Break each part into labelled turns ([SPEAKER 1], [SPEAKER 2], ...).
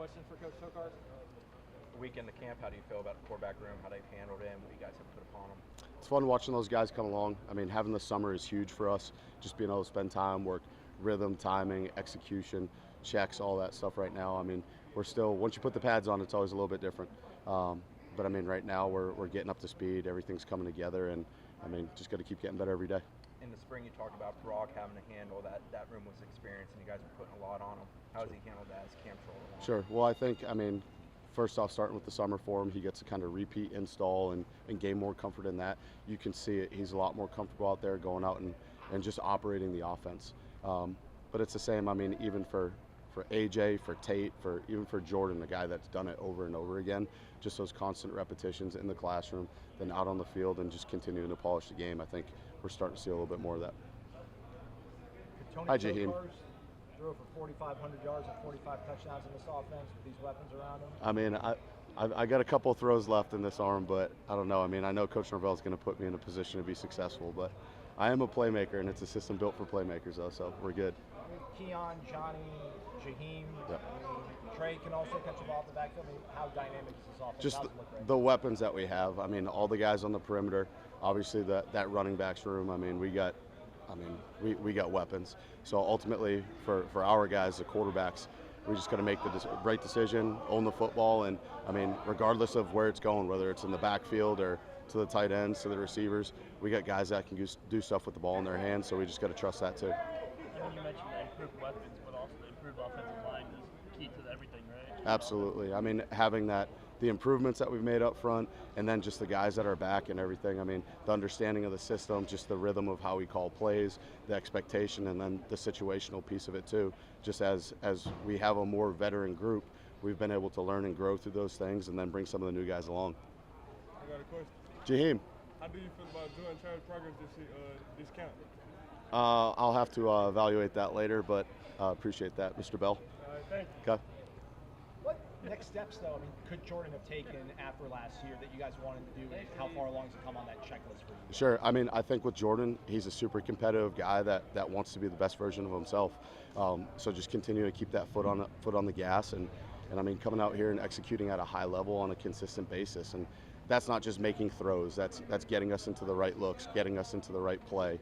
[SPEAKER 1] question for Coach Tokarz. Weekend of camp, how do you feel about the quarterback room, how they've handled it, and what you guys have put upon them?
[SPEAKER 2] It's fun watching those guys come along. I mean, having the summer is huge for us. Just being able to spend time, work rhythm, timing, execution, checks, all that stuff right now. I mean, we're still, once you put the pads on, it's always a little bit different. But I mean, right now we're getting up to speed. Everything's coming together, and I mean, just got to keep getting better every day.
[SPEAKER 1] In the spring, you talked about Brock having to handle that room was experienced, and you guys were putting a lot on him. How has he handled that as camp rolled along?
[SPEAKER 2] Sure. Well, I think, I mean, first off, starting with the summer for him, he gets to kind of repeat install and gain more comfort in that. You can see it. He's a lot more comfortable out there going out and just operating the offense. But it's the same, I mean, even for AJ, for Tate, even for Jordan, the guy that's done it over and over again, just those constant repetitions in the classroom, then out on the field and just continuing to polish the game. I think we're starting to see a little bit more of that. Hi, Jaheim.
[SPEAKER 3] Threw for 4,500 yards and 45 touchdowns in this offense with these weapons around him.
[SPEAKER 2] I mean, I got a couple of throws left in this arm, but I don't know. I mean, I know Coach Norvell's going to put me in a position to be successful, but I am a playmaker, and it's a system built for playmakers, though, so we're good.
[SPEAKER 3] Keon, Johnny, Jaheim,
[SPEAKER 2] Yep.
[SPEAKER 3] Trey can also catch a ball at the backfield. I mean, how dynamic is this offense?
[SPEAKER 2] Just
[SPEAKER 3] How's it look right
[SPEAKER 2] the weapons that we have. I mean, all the guys on the perimeter. Obviously, that running backs room. I mean, we got weapons. So ultimately, for our guys, the quarterbacks, we just got to make the right decision, own the football, and I mean, regardless of where it's going, whether it's in the backfield or to the tight ends, to the receivers, we got guys that can do stuff with the ball in their hands. So we just got to trust that too.
[SPEAKER 4] You mentioned the improved weapons, but also the improved offensive line is key to everything, right?
[SPEAKER 2] Absolutely. I mean, having the improvements that we've made up front, and then just the guys that are back and everything. I mean, the understanding of the system, just the rhythm of how we call plays, the expectation, and then the situational piece of it too. Just as we have a more veteran group, we've been able to learn and grow through those things, and then bring some of the new guys along.
[SPEAKER 5] I got a question.
[SPEAKER 2] Jaheim.
[SPEAKER 5] How do you feel about doing charge progress this camp?
[SPEAKER 2] I'll have to evaluate that later, but appreciate that, Mr. Bell.
[SPEAKER 5] All right, thank you.
[SPEAKER 2] Okay.
[SPEAKER 3] What next steps, though? I mean, could Jordan have taken after last year that you guys wanted to do? And how far along has it come on that checklist for you?
[SPEAKER 2] Sure. I mean, I think with Jordan, he's a super competitive guy that wants to be the best version of himself. So just continue to keep that foot on the gas, and I mean, coming out here and executing at a high level on a consistent basis. And that's not just making throws. That's getting us into the right looks, getting us into the right play.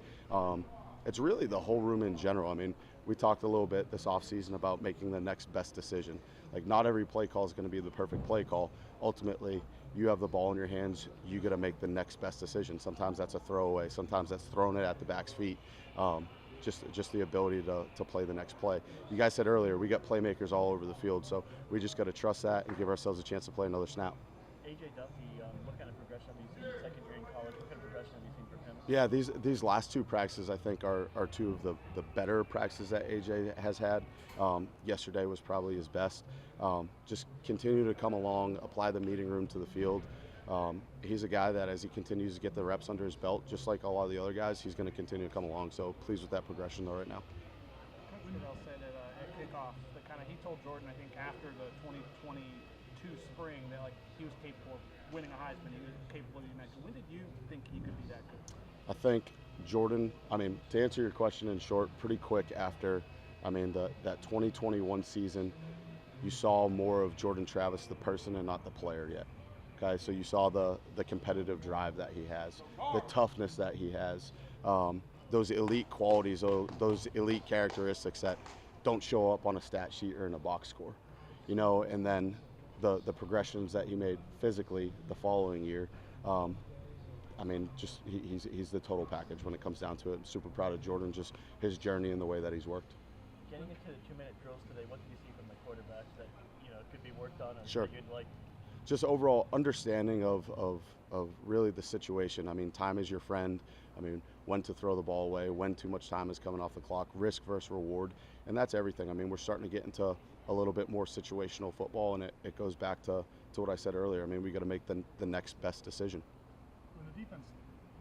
[SPEAKER 2] It's really the whole room in general. I mean, we talked a little bit this offseason about making the next best decision. Like, not every play call is going to be the perfect play call. Ultimately, you have the ball in your hands. You got to make the next best decision. Sometimes that's a throwaway. Sometimes that's throwing it at the back's feet. Just the ability to play the next play. You guys said earlier, we got playmakers all over the field, so we just got to trust that and give ourselves a chance to play another snap.
[SPEAKER 4] AJ Duffy, what kind of progression have you seen second year in college? What kind of progression have you seen from him?
[SPEAKER 2] Yeah, these last two practices, I think, are two of the better practices that AJ has had. Yesterday was probably his best. Just continue to come along, apply the meeting room to the field. He's a guy that, as he continues to get the reps under his belt, just like a lot of the other guys, he's going to continue to come along. So pleased with that progression though right now.
[SPEAKER 6] Coach Norvell said at kickoff that he told Jordan, I think, after the 2022 spring, that he was capable of winning a Heisman. He was capable of the next. When did you think he could be that good?
[SPEAKER 2] I think Jordan, I mean, to answer your question in short, pretty quick after, I mean, that 2021 season, you saw more of Jordan Travis, the person, and not the player yet. Okay, so you saw the competitive drive that he has, the toughness that he has, those elite qualities, those elite characteristics that don't show up on a stat sheet or in a box score, and then the progressions that he made physically the following year. I mean, just he's the total package when it comes down to it. I'm super proud of Jordan, just his journey and the way that he's worked.
[SPEAKER 4] Getting into the 2-minute drills today, what did you see from the quarterbacks that could be worked on? Or
[SPEAKER 2] Sure.
[SPEAKER 4] You'd like?
[SPEAKER 2] Just overall understanding of really the situation. I mean, time is your friend. I mean, when to throw the ball away, when too much time is coming off the clock, risk versus reward, and that's everything. I mean, we're starting to get into a little bit more situational football, and it goes back to what I said earlier. I mean, we got to make the next best decision.
[SPEAKER 7] When the defense,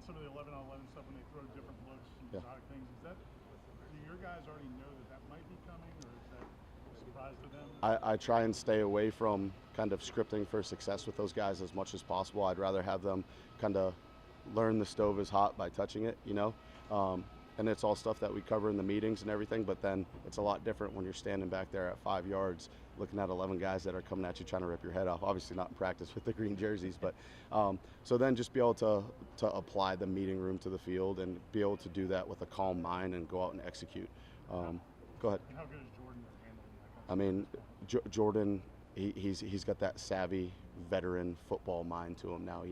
[SPEAKER 7] sort of the 11-on-11 stuff, when they throw different looks and exotic things, do your guys already know that might be coming, or is that a surprise to them?
[SPEAKER 2] I try and stay away from kind of scripting for success with those guys as much as possible. I'd rather have them kind of learn the stove is hot by touching it, and it's all stuff that we cover in the meetings and everything, but then it's a lot different when you're standing back there at 5 yards looking at 11 guys that are coming at you trying to rip your head off. Obviously not in practice with the green jerseys, but so then just be able to apply the meeting room to the field and be able to do that with a calm mind and go out and execute. Go ahead.
[SPEAKER 7] And how good is Jordan at handling that kind of stuff?
[SPEAKER 2] I mean, Jordan, he's got that savvy veteran football mind to him now.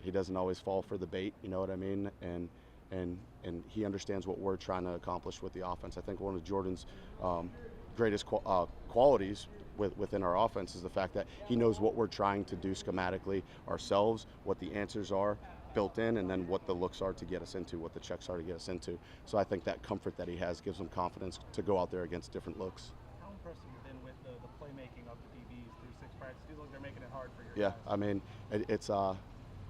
[SPEAKER 2] He doesn't always fall for the bait. You know what I mean? And he understands what we're trying to accomplish with the offense. I think one of Jordan's greatest qualities within our offense is the fact that he knows what we're trying to do schematically ourselves, what the answers are built in, and then what the looks are to get us into, what the checks are to get us into. So I think that comfort that he has gives him confidence to go out there against different looks.
[SPEAKER 6] How impressed have you been with the playmaking of the DBs through 6 practices? Feels like they're making it hard for your guys.
[SPEAKER 2] Yeah, I mean,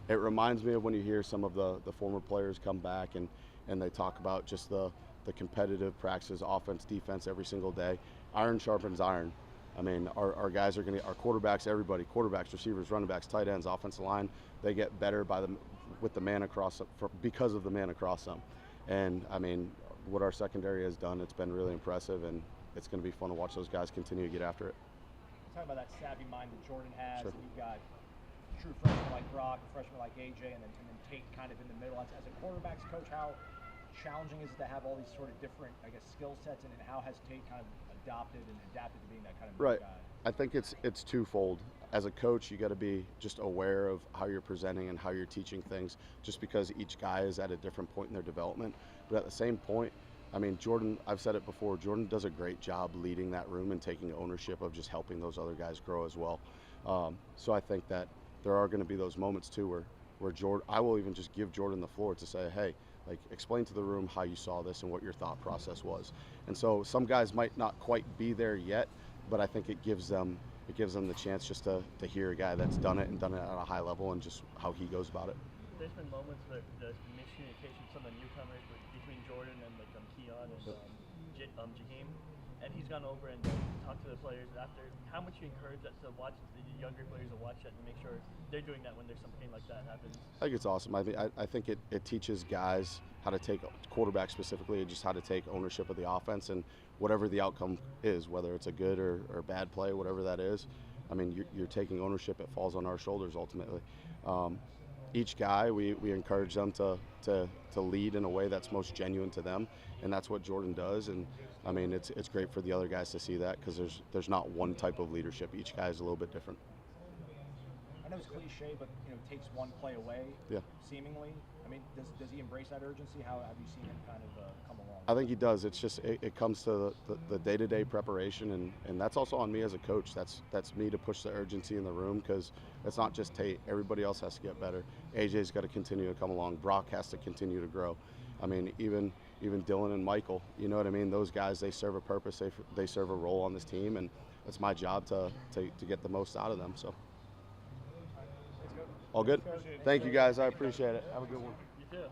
[SPEAKER 2] it reminds me of when you hear some of the former players come back and they talk about just the competitive practices, offense, defense, every single day. Iron sharpens iron. I mean, our guys are our quarterbacks, everybody, quarterbacks, receivers, running backs, tight ends, offensive line, they get better with the man across because of the man across them. And I mean, what our secondary has done, it's been really impressive, and it's going to be fun to watch those guys continue to get after it.
[SPEAKER 3] Talking about that savvy mind that Jordan has,
[SPEAKER 2] Sure.
[SPEAKER 3] and you've got true freshmen like Brock, a freshman like AJ, and then Tate kind of in the middle. As a quarterbacks coach, how challenging is it to have all these sort of different, I guess, skill sets, and how has Tate kind of adapted to being that kind of
[SPEAKER 2] Right.
[SPEAKER 3] guy?
[SPEAKER 2] I think it's twofold. As a coach, you got to be just aware of how you're presenting and how you're teaching things, just because each guy is at a different point in their development. But at the same point, I mean, Jordan, I've said it before, Jordan does a great job leading that room and taking ownership of just helping those other guys grow as well. So I think that there are going to be those moments too where Jordan, I will even just give Jordan the floor to say, hey, like, explain to the room how you saw this and what your thought process was. And so some guys might not quite be there yet, but I think it gives them the chance just to hear a guy that's done it and done it at a high level and just how he goes about it.
[SPEAKER 4] There's been moments where there's miscommunication with some of the newcomers between Jordan and Keon and Jaheim, and he's gone over and talked to the players after. How much you encourage that to watch the younger players to watch that and make sure they're doing that when there's something like that happens?
[SPEAKER 2] I think it's awesome. I think it teaches guys how to take, quarterbacks specifically, just how to take ownership of the offense, and whatever the outcome is, whether it's a good or bad play, whatever that is. I mean, you're taking ownership. It falls on our shoulders ultimately. Each guy, we encourage them to lead in a way that's most genuine to them, and that's what Jordan does. And I mean, it's great for the other guys to see that, because there's not one type of leadership. Each guy is a little bit different.
[SPEAKER 3] I know it's cliche, but takes one play away.
[SPEAKER 2] Yeah.
[SPEAKER 3] Seemingly. I mean, does he embrace that urgency? How have you seen him kind of come along?
[SPEAKER 2] I think he does. It's just it comes to the day-to-day preparation, and that's also on me as a coach. That's me to push the urgency in the room, because it's not just Tate. Everybody else has to get better. AJ's got to continue to come along. Brock has to continue to grow. I mean, even Dylan and Michael. You know what I mean? Those guys, they serve a purpose. They serve a role on this team, and it's my job to get the most out of them. So. All good? Thank you, guys. I appreciate it. Have a good one.
[SPEAKER 4] You too.